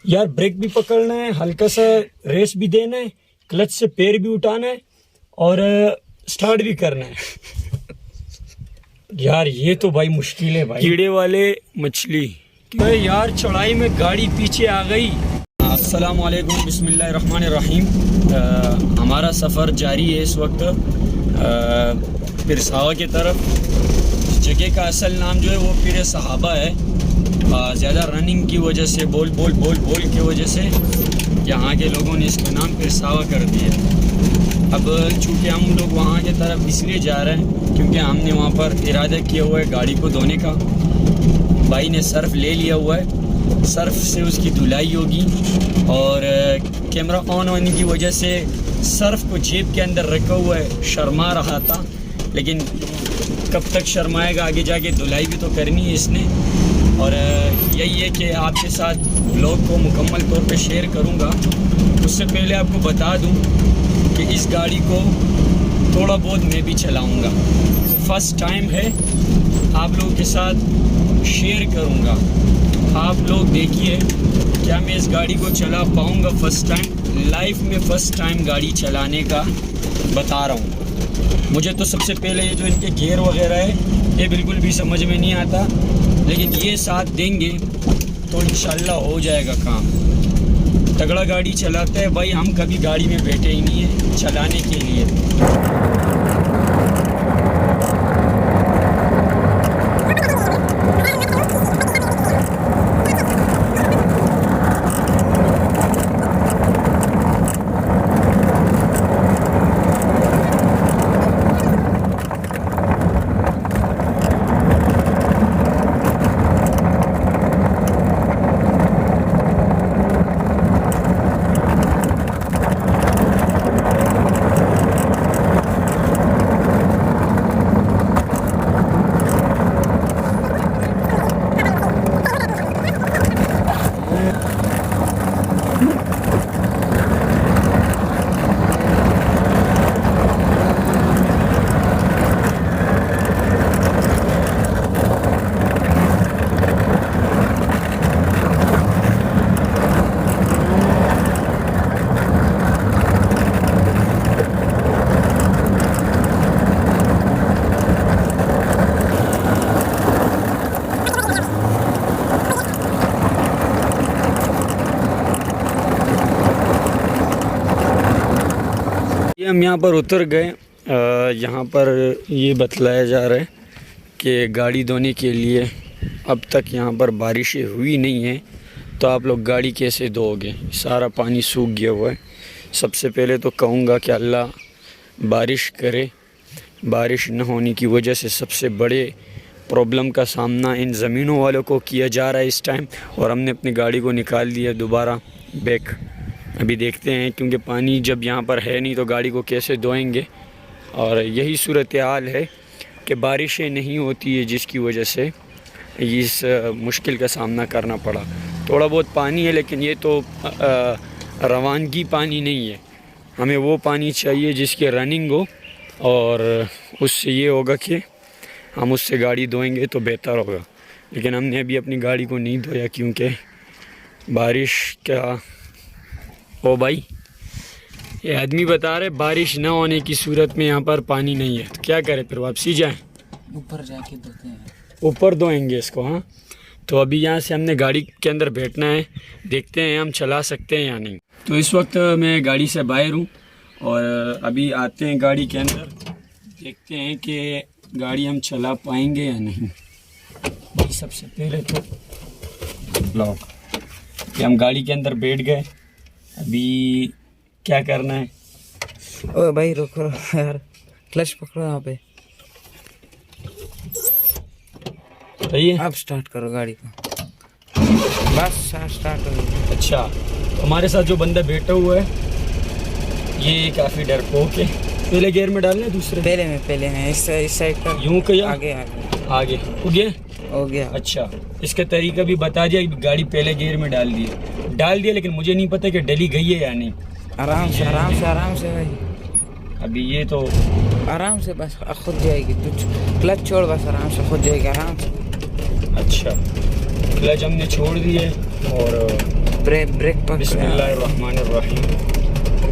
यार ब्रेक भी पकड़ना है, हल्का सा रेस भी देना है, क्लच से पैर भी उठाना है और स्टार्ट भी करना है। यार ये तो भाई मुश्किल है भाई। कीड़े वाले मछली। यार चढ़ाई में गाड़ी पीछे आ गई। अस्सलाम वालेकुम, बिस्मिल्लाहिर्रहमानिर्रहीम। हमारा सफ़र जारी है इस वक्त पिरसावा की तरफ। इस जगह का असल नाम जो है वो पीर सहाबा है। ज़्यादा रनिंग की वजह से बोल की वजह से यहाँ के लोगों ने इसका नाम पिरसावा कर दिया। अब चूँकि हम लोग वहाँ की तरफ इसलिए जा रहे हैं क्योंकि हमने वहाँ पर इरादा किया हुआ है गाड़ी को धोने का। भाई ने सर्फ ले लिया हुआ है, सर्फ से उसकी धुलाई होगी और कैमरा ऑन होने की वजह से सर्फ को जेब के अंदर रखा हुआ है। शर्मा रहा था लेकिन कब तक शर्माएगा, आगे जाके धुलाई भी तो करनी है इसने। और यही है कि आपके साथ व्लॉग को मुकम्मल तौर पे शेयर करूँगा। उससे पहले आपको बता दूँ कि इस गाड़ी को थोड़ा बहुत मैं भी चलाऊँगा। फर्स्ट टाइम है, आप लोगों के साथ शेयर करूँगा। आप लोग देखिए क्या मैं इस गाड़ी को चला पाऊँगा। फर्स्ट टाइम लाइफ में, फर्स्ट टाइम गाड़ी चलाने का बता रहा हूँ। मुझे तो सबसे पहले ये जो इनके गियर वगैरह है ये बिल्कुल भी समझ में नहीं आता, लेकिन ये साथ देंगे तो इंशाल्लाह हो जाएगा काम। तगड़ा गाड़ी चलाते हैं भाई, हम कभी गाड़ी में बैठे ही नहीं है चलाने के लिए। हम यहाँ पर उतर गए। यहाँ पर ये बतलाया जा रहा है कि गाड़ी धोने के लिए अब तक यहाँ पर बारिशें हुई नहीं हैं, तो आप लोग गाड़ी कैसे धोओगे? सारा पानी सूख गया हुआ है। सबसे पहले तो कहूँगा कि अल्लाह बारिश करे। बारिश न होने की वजह से सबसे बड़े प्रॉब्लम का सामना इन ज़मीनों वालों को किया जा रहा है इस टाइम। और हमने अपनी गाड़ी को निकाल दिया दोबारा बैक। अभी देखते हैं क्योंकि पानी जब यहाँ पर है नहीं तो गाड़ी को कैसे धोएंगे। और यही सूरत हाल है कि बारिशें नहीं होती है जिसकी वजह से इस मुश्किल का सामना करना पड़ा। थोड़ा बहुत पानी है लेकिन ये तो रवानगी पानी नहीं है। हमें वो पानी चाहिए जिसकी रनिंग हो और उससे ये होगा कि हम उससे गाड़ी धोएंगे तो बेहतर होगा। लेकिन हमने अभी अपनी गाड़ी को नहीं धोया क्योंकि बारिश का ओ भाई ये आदमी बता रहे बारिश ना होने की सूरत में यहाँ पर पानी नहीं है, तो क्या करें फिर? वापसी जाएं? ऊपर जाके धोते हैं, ऊपर धोएंगे इसको। हाँ, तो अभी यहाँ से हमने गाड़ी के अंदर बैठना है, देखते हैं हम चला सकते हैं या नहीं। तो इस वक्त मैं गाड़ी से बाहर हूँ और अभी आते हैं गाड़ी के अंदर, देखते हैं कि गाड़ी हम चला पाएंगे या नहीं। सबसे पहले तो ब्लॉक कि हम गाड़ी के अंदर बैठ गए। अभी क्या करना है? ओ भाई रुको यार, क्लच पकड़ो यहाँ पे। सही है, अब स्टार्ट करो गाड़ी को, बस स्टार्ट करो। अच्छा, हमारे साथ जो बंदा बैठा हुआ है ये काफ़ी डरपोक है। पहले गियर में डालना है दूसरे? पहले में इस साइड पर यूँ किया, आगे हो गया। अच्छा, इसका तरीका भी बता दिया। गाड़ी पहले गियर में डाल दिया लेकिन मुझे नहीं पता कि डली गई है या नहीं। आराम से भाई। अभी ये तो आराम से, बस खुद जाएगी। तू क्लच छोड़, बस आराम से खुद जाएगी, आराम से। अच्छा, क्लच हमने छोड़ दिए और ब्रेक पकड़। बिस्मिल्लाहिर्रहमानिर्रहीम।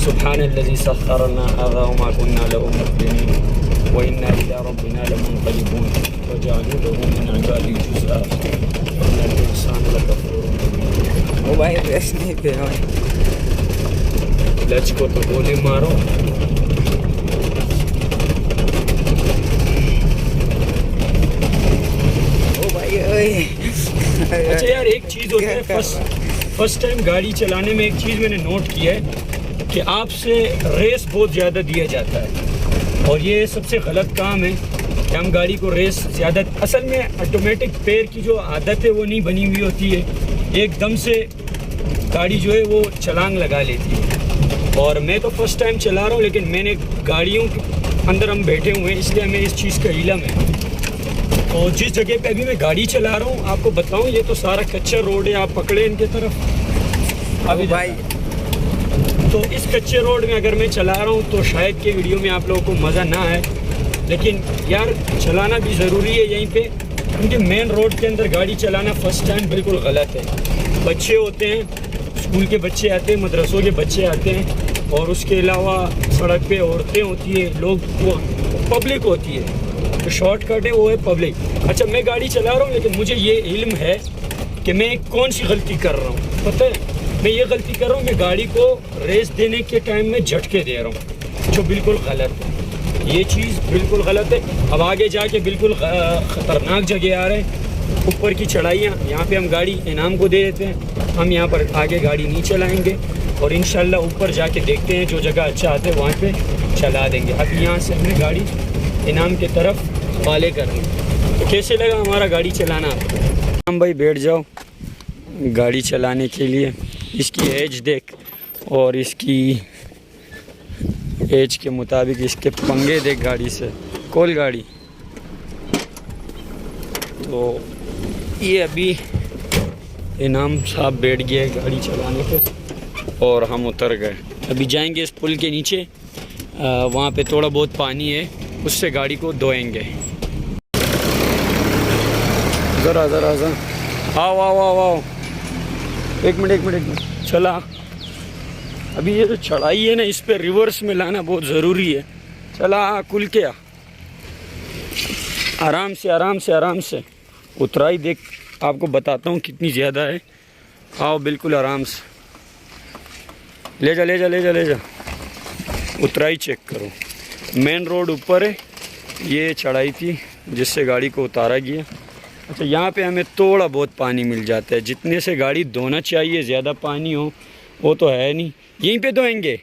सुब्हानल्लज़ी सख्खरना हाज़ा व मा कुन्ना लहु मुक़रिनीन व इन्ना इला रब्बिना लमुनक़लिबून व जअलू लहु मिन इबादी जुज़आ इन्नल इंसाना लकफ़ूरुन मुबीन। ओ भाई रेस नहीं पे भाई। क्लच को तो गोली मारो। ओ भाई ओए। अच्छा यार, एक चीज़ होती है, फर्स्ट टाइम गाड़ी चलाने में एक चीज़ मैंने नोट की है कि आपसे रेस बहुत ज़्यादा दिया जाता है, और ये सबसे गलत काम है कि हम गाड़ी को रेस ज़्यादा। असल में ऑटोमेटिक पैर की जो आदत है वो नहीं बनी हुई होती है, एकदम से गाड़ी जो है वो छलांग लगा लेती है। और मैं तो फर्स्ट टाइम चला रहा हूँ, लेकिन मैंने गाड़ियों के अंदर हम बैठे हुए हैं, इसलिए हमें इस चीज़ का इल्म है। और जिस जगह पे अभी मैं गाड़ी चला रहा हूँ, आपको बताऊँ, ये तो सारा कच्चा रोड है। आप पकड़े इनके तरफ अभी भाई। तो इस कच्चे रोड में अगर मैं चला रहा हूँ तो शायद के वीडियो में आप लोगों को मज़ा ना आए, लेकिन यार चलाना भी ज़रूरी है यहीं पे, क्योंकि मेन रोड के अंदर गाड़ी चलाना फ़र्स्ट टाइम बिल्कुल गलत है। बच्चे होते हैं, स्कूल के बच्चे आते हैं, मदरसों के बच्चे आते हैं, और उसके अलावा सड़क पे औरतें होती है, लोग, वो पब्लिक होती है। तो शॉर्टकट है वो है पब्लिक। अच्छा, मैं गाड़ी चला रहा हूँ, लेकिन मुझे ये इल्म है कि मैं कौन सी गलती कर रहा हूँ। पता है मैं ये गलती कर रहा हूँ, मैं गाड़ी को रेस देने के टाइम में झटके दे रहा हूँ, जो बिल्कुल गलत है। ये चीज़ बिल्कुल गलत है। अब आगे जाके बिल्कुल ख़तरनाक जगह आ रहे हैं, ऊपर की चढ़ाइयाँ, यहाँ पे हम गाड़ी इनाम को दे देते हैं। हम यहाँ पर आगे गाड़ी नहीं चलाएँगे, और इंशाल्लाह ऊपर जाके देखते हैं, जो जगह अच्छा आता है वहाँ पे चला देंगे। अब यहाँ से हमने गाड़ी इनाम की तरफ वाले करनी। तो कैसे लगा हमारा गाड़ी चलाना? हम भाई बैठ जाओ गाड़ी चलाने के लिए। इसकी एज देख, और इसकी एज के मुताबिक इसके पंगे देख गाड़ी से। खोल गाड़ी। तो ये अभी इनाम साहब बैठ गए गाड़ी चलाने पे, और हम उतर गए। अभी जाएंगे इस पुल के नीचे, वहाँ पे थोड़ा बहुत पानी है, उससे गाड़ी को धोएंगे। ज़रा ज़रा ज़रा आओ आओ आओ आओ, एक मिनट चला। अभी ये जो चढ़ाई है ना, इस पे रिवर्स में लाना बहुत ज़रूरी है। चला, खुल के आ, आराम से आराम से आराम से। उतराई देख, आपको बताता हूँ कितनी ज़्यादा है। आओ बिल्कुल आराम से, ले जा ले जा ले जा ले जा। उतराई चेक करो। मेन रोड ऊपर है, ये चढ़ाई थी जिससे गाड़ी को उतारा गया। अच्छा, यहाँ पे हमें थोड़ा बहुत पानी मिल जाता है, जितने से गाड़ी धोना चाहिए, ज़्यादा पानी हो वो तो है नहीं। यहीं पे धोएंगे,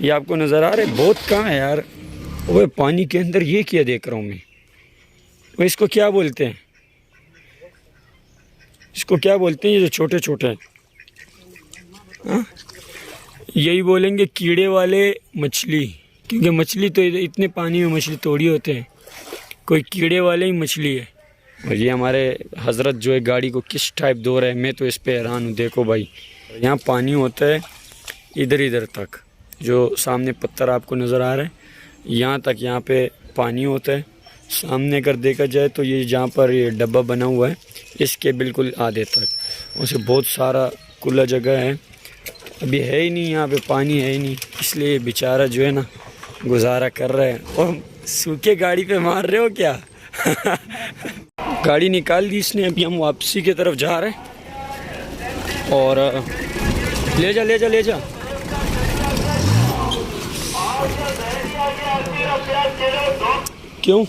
ये आपको नज़र आ रहा है। बहुत कहाँ है यार वो पानी के अंदर। ये क्या देख रहा हूँ मैं, वो इसको क्या बोलते हैं, इसको क्या बोलते हैं, ये जो छोटे छोटे हैं, हाँ यही बोलेंगे कीड़े वाले मछली, क्योंकि मछली तो इतने पानी में मछली थोड़ी होते हैं, कोई कीड़े वाले ही मछली है। और ये हमारे हजरत जो है गाड़ी को किस टाइप धो रहे हैं, मैं तो इस पे हैरान हूँ। देखो भाई, यहाँ पानी होता है इधर इधर तक, जो सामने पत्थर आपको नज़र आ रहा है, यहाँ तक यहाँ पे पानी होता है। सामने अगर देखा जाए तो ये जहाँ पर ये डब्बा बना हुआ है, इसके बिल्कुल आधे तक, उसे बहुत सारा खुला जगह है। अभी है ही नहीं, यहाँ पे पानी है ही नहीं, इसलिए बेचारा जो है ना गुजारा कर रहे हैं। और सूखे गाड़ी पे मार रहे हो क्या? गाड़ी निकाल दी इसने। अभी हम वापसी की तरफ जा रहे हैं, और ले जा ले जा ले जा। क्यों?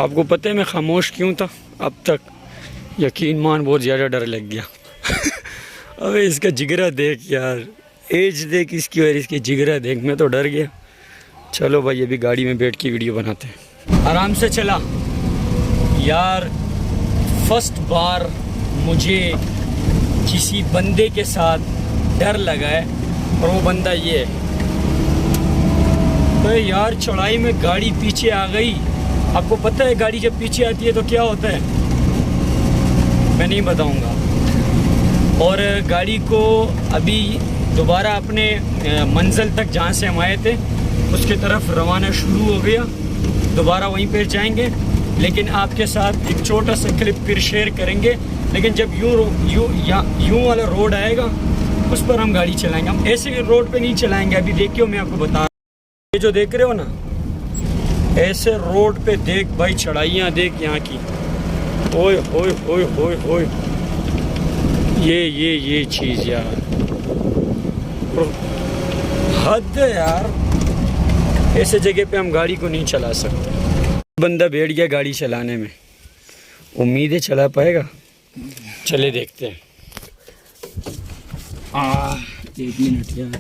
आपको पता है मैं खामोश क्यों था अब तक? यकीन मान बहुत ज़्यादा डर लग गया। अबे इसका जिगरा देख यार, एज देख इसकी और इसकी जिगरा देख, मैं तो डर गया। चलो भाई अभी गाड़ी में बैठ के वीडियो बनाते हैं। आराम से चला यार। फर्स्ट बार मुझे किसी बंदे के साथ डर लगा है और वो बंदा ये है। तो यार चढ़ाई में गाड़ी पीछे आ गई। आपको पता है गाड़ी जब पीछे आती है तो क्या होता है? मैं नहीं बताऊंगा। और गाड़ी को अभी दोबारा अपने मंजिल तक जहाँ से हम आए थे उसकी तरफ रवाना शुरू हो गया। दोबारा वहीं पर जाएंगे, लेकिन आपके साथ एक छोटा सा क्लिप फिर शेयर करेंगे। लेकिन जब यूं वाला रोड आएगा उस पर हम गाड़ी चलाएंगे। हम ऐसे रोड पे नहीं चलाएंगे। अभी देखियो मैं आपको बता, ये जो देख रहे हो ना, ऐसे रोड पे देख भाई, चढ़ाइयाँ देख यहाँ की। ओए ओए ओए ओए ओए, ये चीज़ यार हद है यार। ऐसे जगह पे हम गाड़ी को नहीं चला सकते। बंदा बैठ गया गाड़ी चलाने में, उम्मीद है चला पाएगा। चले देखते हैं। 1 मिनट यार।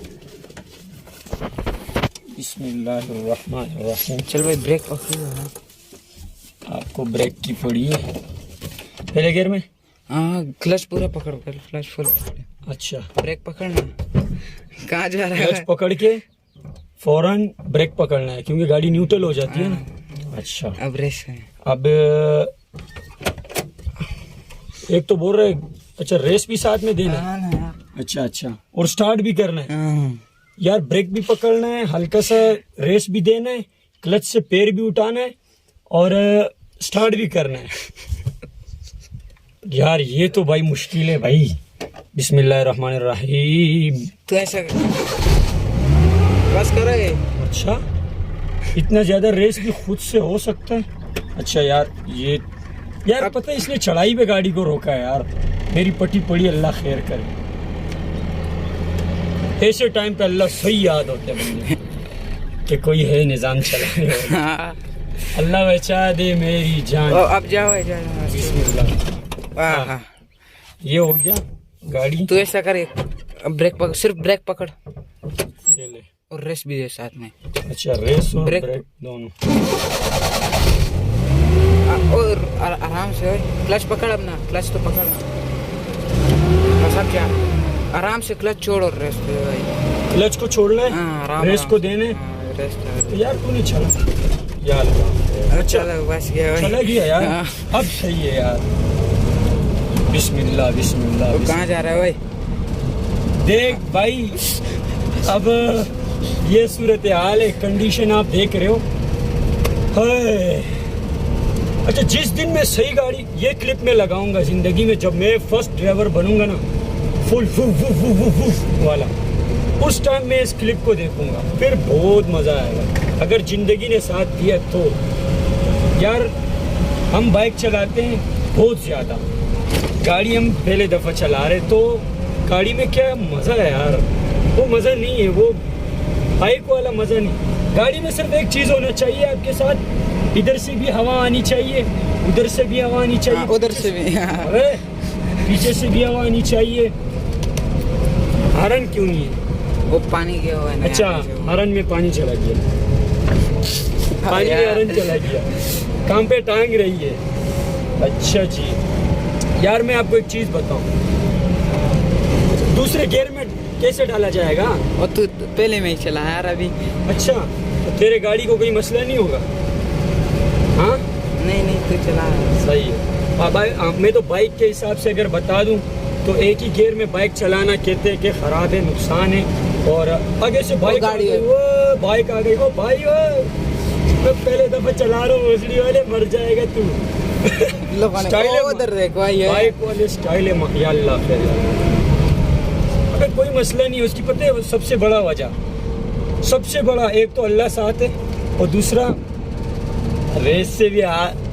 बिस्मिल्लाहिर्रहमानिर्रहीम। चल भाई ब्रेक पकड़ो। आपको ब्रेक की पड़ी है पहले गियर में? हाँ क्लच पूरा पकड़, क्लच फुल पकड़। अच्छा ब्रेक पकड़ना। कहाँ जा रहा है? क्लच पकड़ के फौरन ब्रेक पकड़ना है क्योंकि गाड़ी न्यूट्रल हो जाती है ना। अच्छा अब रेस है। अब एक तो बोल रहे, अच्छा रेस भी साथ में देना है? अच्छा और स्टार्ट भी करना है यार। ब्रेक भी पकड़ना है, हल्का सा रेस भी देना है, क्लच से पैर भी उठाना है और स्टार्ट भी करना है। यार ये तो भाई मुश्किल है भाई। बिस्मिल्लाहिर्रहमानिर्रहीम। तो ऐसा बस करोगे? अच्छा इतना ज्यादा रेस भी खुद से हो सकता है? अच्छा यार ये यार पता है इसने चढ़ाई पे गाड़ी को रोका है यार। मेरी पट्टी पड़ी, अल्लाह खैर करे। ऐसे टाइम पे अल्लाह सही याद होते हैं बंदे कि कोई है निजाम चलाने वाला। अल्लाह बचा दे मेरी जान। अब जाओ बिस्मिल्लाह। ये हो गया गाड़ी। तू ऐसा करे, ब्रेक पकड़, सिर्फ ब्रेक पकड़ ये ले। और रेस भी दे साथ में। अच्छा रेस और ब्रेक दोनों। और आराम से क्लच पकड़ अपना, क्लच तो पकड़ना बस। अब क्या, आराम से क्लच छोड़ और रेस दे भाई। क्लच को छोड़ना है, आराम रेस को देने। रेस तो यार तू नहीं चला यार। अच्छा बस गया भाई। चला गया यार। अब सही है यार। बिस्मिल्लाह बिस्मिल्लाह। तो कहाँ जा रहा है भाई? देख भाई अब ये सूरत हाल है, कंडीशन आप देख रहे हो। अच्छा जिस दिन मैं सही गाड़ी, ये क्लिप में लगाऊंगा जिंदगी में, जब मैं फर्स्ट ड्राइवर बनूंगा ना, फुल वाला, उस टाइम मैं इस क्लिप को देखूंगा, फिर बहुत मजा आएगा अगर जिंदगी ने साथ दिया तो। यार हम बाइक चलाते हैं बहुत ज्यादा, गाड़ी हम पहले दफा चला रहे तो गाड़ी में क्या मजा है यार, वो मजा नहीं है, वो बाइक वाला मजा नहीं। गाड़ी में सिर्फ एक चीज होना चाहिए आपके साथ, इधर से भी हवा आनी चाहिए, उधर से भी हवा आनी चाहिए, उधर से भी, अरे पीछे से भी हवा आनी चाहिए। हॉर्न क्यों नहीं है? वो पानी गया हुआ है। अच्छा हॉर्न में पानी चला गया, पानी में हॉर्न चला गया, काम पे टांग रही है। अच्छा जी यार मैं आपको एक चीज बताऊं, दूसरे गियर में कैसे डाला जाएगा? और तू पहले में ही चला यार अभी। अच्छा तो तेरे गाड़ी को कोई मसला नहीं होगा? हाँ नहीं तू चला। सही है। मैं तो बाइक के हिसाब से अगर बता दूं तो एक ही गियर में बाइक चलाना कहते हैं कि खराब है, नुकसान है। और आगे से बाइक गाड़ी आ गई, वो बाइक आ गई, वो भाई वो मैं पहले दफा चला रहा हूँ, मछली वाले मर जाएगा तू। स्टाइल उधर देखो बाइक वाले स्टाइल है या अल्लाह खैर। अगर कोई मसला नहीं है उसकी, पता है सबसे बड़ा वजह, सबसे बड़ा एक तो अल्लाह साथ है और दूसरा रेस से भी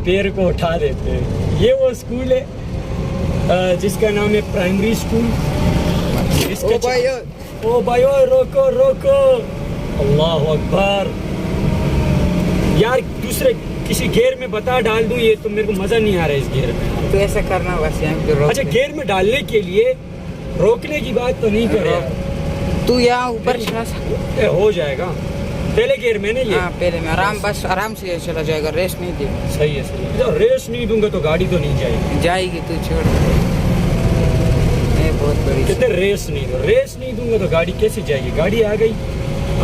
पैर को उठा देते हैं। ये वो स्कूल है जिसका नाम है प्राइमरी स्कूल। ओ भाई ओ रोको रोको, अल्लाह अकबर। यार दूसरे किसी गियर में बता डाल दूं, ये तो मेरे को मजा नहीं आ रहा है इस गियर में। तो ऐसा करना बस यहाँ पे रोक अच्छा, दे। गियर में डालने के लिए रोकने की बात तो नहीं कर यार। तू यहाँ ऊपर चला सा। हो जाएगा पहले गियर में ना ये। हाँ पहले में आराम से चला जाएगा, रेस नहीं दी सही है सही है। जब रेस नहीं दूंगा तो गाड़ी तो नहीं जाएगी। जाएगी, तू छोड़। ये बहुत बड़ी कहते रेस नहीं दूंगा तो गाड़ी कैसे जाएगी। गाड़ी आ गई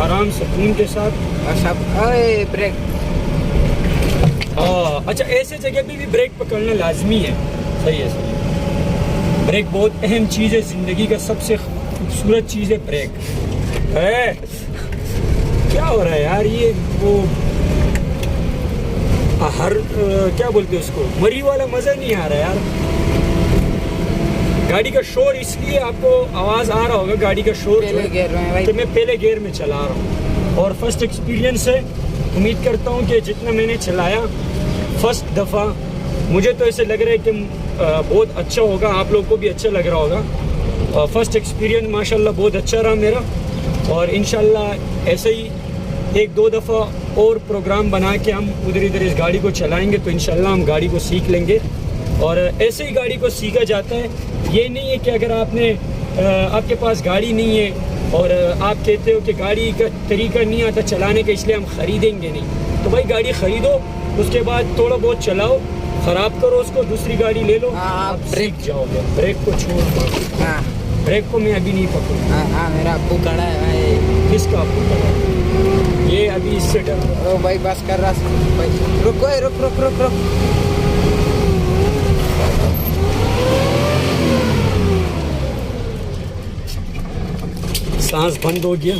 आराम सुकून के साथ। बस अब ओए ब्रेक। हाँ अच्छा, ऐसे जगह पे भी ब्रेक पकड़ना लाजमी है। सही है सही है। ब्रेक बहुत अहम चीज़ है, ज़िंदगी का सबसे खूबसूरत चीज़ है ब्रेक है। क्या हो रहा है यार, ये वो क्या बोलते हैं उसको, मरी वाला मज़ा नहीं आ रहा यार। गाड़ी का शोर, इसलिए आपको आवाज़ आ रहा होगा गाड़ी का शोर पहले गियर में भाई। तो मैं पहले गियर में चला रहा हूँ और फर्स्ट एक्सपीरियंस है। उम्मीद करता हूँ कि जितना मैंने चलाया फर्स्ट दफ़ा, मुझे तो ऐसे लग रहा है कि बहुत अच्छा होगा, आप लोग को भी अच्छा लग रहा होगा। फर्स्ट एक्सपीरियंस माशाल्लाह बहुत अच्छा रहा मेरा, और इंशाल्लाह ऐसे ही एक दो दफ़ा और प्रोग्राम बना के हम उधर इधर इस गाड़ी को चलाएंगे तो इंशाल्लाह हम गाड़ी को सीख लेंगे। और ऐसे ही गाड़ी को सीखा जाता है, ये नहीं है कि अगर आपके पास गाड़ी नहीं है और आप कहते हो कि गाड़ी का तरीका नहीं आता चलाने का इसलिए हम ख़रीदेंगे नहीं, तो भाई गाड़ी ख़रीदो, उसके बाद थोड़ा बहुत चलाओ, ख़राब करो उसको, दूसरी गाड़ी ले लो, आप सीख जाओगे। ब्रेक को छोड़ दो। हाँ ब्रेक को मैं अभी नहीं पकड़ूँ। हाँ मेरा अब्बू खड़ा है भाई। किसका आपको पता? ये अभी इससे डर। ओ भाई बस कर रहा भाई, रुको रुक रुक रुक रुक। सांस बंद हो गया।